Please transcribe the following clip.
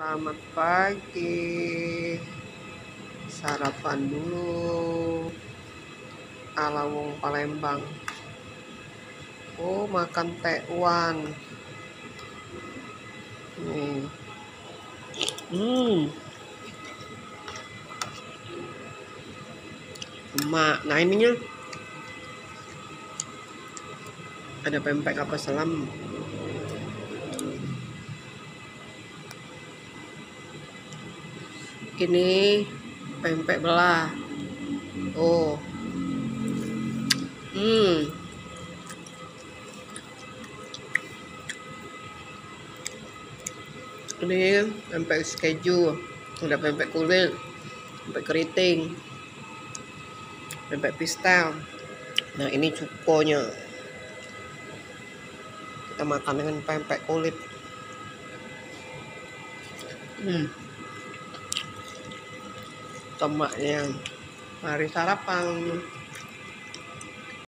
Selamat pagi. Sarapan dulu ala wong Palembang. Oh, makan tekwan. Nih. Emak. Nah, ininya ada pempek apa selam. Ini pempek belah. Oh. Ini pempek keju, ada pempek kulit, pempek keriting, pempek pistel. Nah, ini cukonya. Kita makan dengan pempek kulit. Tomatnya. Mari sarapan.